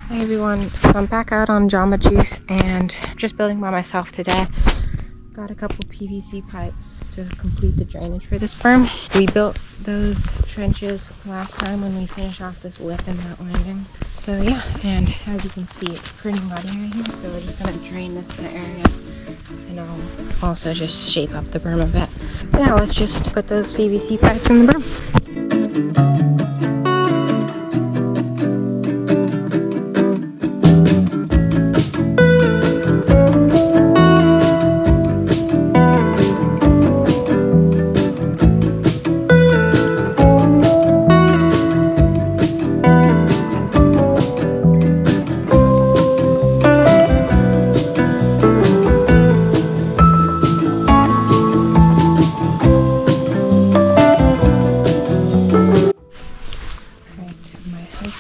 Hey everyone, so I'm back out on Jamba juice and just building by myself today. Got a couple PVC pipes to complete the drainage for this berm. We built those trenches last time when we finished off this lip in that landing. So yeah, and as you can see, it's pretty muddy right here, so we're just gonna drain this area and I'll also just shape up the berm a bit. Yeah, let's just put those PVC pipes in the berm.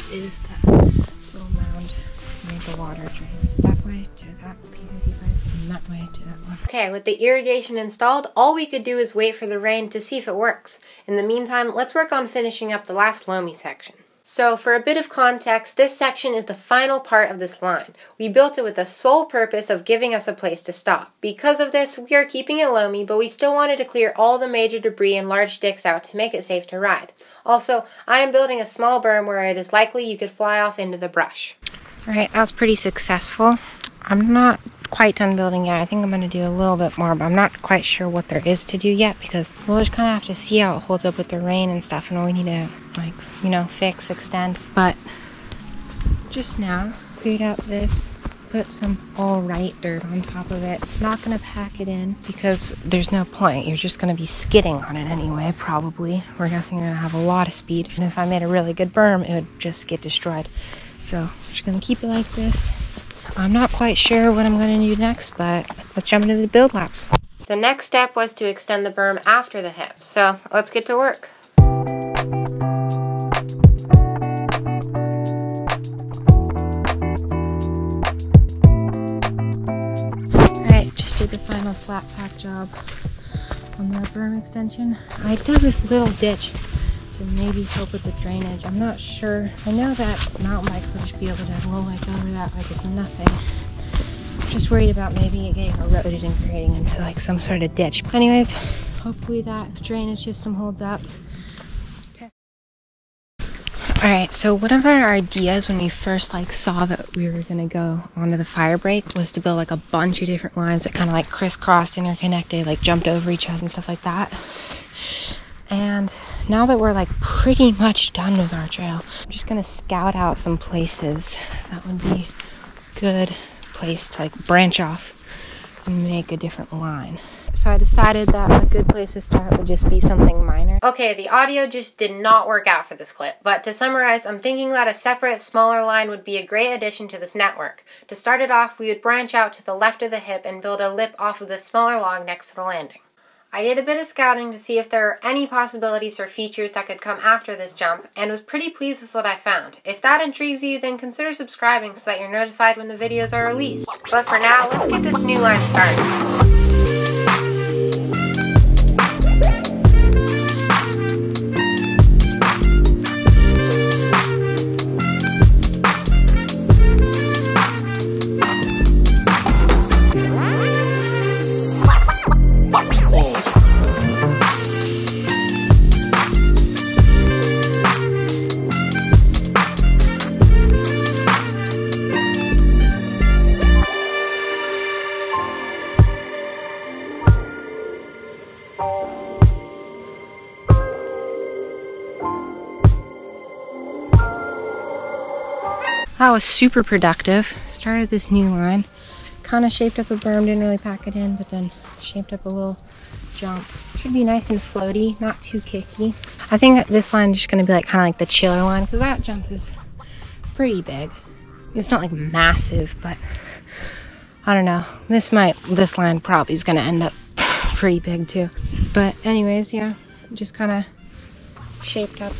Is that this little mound made the water drain that way to that PVC pipe and that way to that one. Okay, with the irrigation installed, all we could do is wait for the rain to see if it works. In the meantime, let's work on finishing up the last loamy section. So for a bit of context, this section is the final part of this line. We built it with the sole purpose of giving us a place to stop. Because of this, we are keeping it loamy, but we still wanted to clear all the major debris and large sticks out to make it safe to ride. Also, I am building a small berm where it is likely you could fly off into the brush. Alright, that was pretty successful. I'm not quite done building yet. I think I'm going to do a little bit more, but I'm not quite sure what there is to do yet because we'll just kind of have to see how it holds up with the rain and stuff and we need to, like, you know, fix, extend. But just now, cleared out this, put some all right dirt on top of it. Not going to pack it in because there's no point. You're just going to be skidding on it anyway, probably. We're guessing you're going to have a lot of speed. And if I made a really good berm, it would just get destroyed. So I'm just going to keep it like this. I'm not quite sure what I'm going to do next, but let's jump into the build laps. The next step was to extend the berm after the hip. So let's get to work. Did the final flat pack job on the berm extension. I dug this little ditch to maybe help with the drainage. I'm not sure. I know that mountain bikes will just be able to roll like over that like it's nothing. I'm just worried about maybe it getting eroded and creating into like some sort of ditch. Anyways, hopefully that drainage system holds up. Alright, so one of our ideas when we first saw that we were going to go onto the fire break was to build like a bunch of different lines that kind of like crisscrossed, interconnected, like jumped over each other and stuff like that. And now that we're like pretty much done with our trail, I'm just going to scout out some places that would be a good place to like branch off and make a different line. So I decided that a good place to start would just be something minor. Okay, the audio just did not work out for this clip, but to summarize, I'm thinking that a separate, smaller line would be a great addition to this network. To start it off, we would branch out to the left of the hip and build a lip off of the smaller log next to the landing. I did a bit of scouting to see if there are any possibilities for features that could come after this jump, and was pretty pleased with what I found. If that intrigues you, then consider subscribing so that you're notified when the videos are released. But for now, let's get this new line started. That was super productive. Started this new line. Kind of shaped up a berm, didn't really pack it in, but then shaped up a little jump. Should be nice and floaty, not too kicky. I think this line is just going to be like kind of like the chiller line because that jump is pretty big. It's not like massive, but I don't know. This line probably is going to end up pretty big too. But anyways, yeah, just kind of shaped up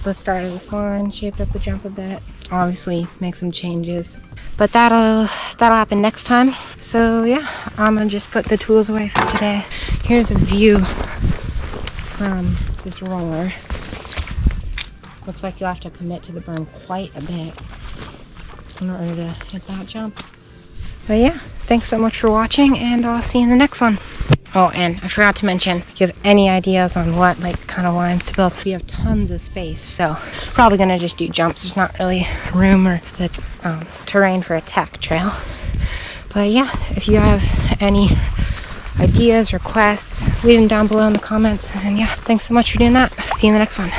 the start of this line, shaped up the jump a bit. Obviously make some changes, but that'll happen next time. So yeah, I'm gonna just put the tools away for today. Here's a view from this roller. Looks like you'll have to commit to the berm quite a bit. in order to hit that jump. But yeah, thanks so much for watching, and I'll see you in the next one. Oh, and I forgot to mention, if you have any ideas on what kind of lines to build, we have tons of space, so probably gonna just do jumps. There's not really room or the terrain for a tack trail. But yeah, if you have any ideas, requests, leave them down below in the comments. And yeah, thanks so much for doing that. See you in the next one.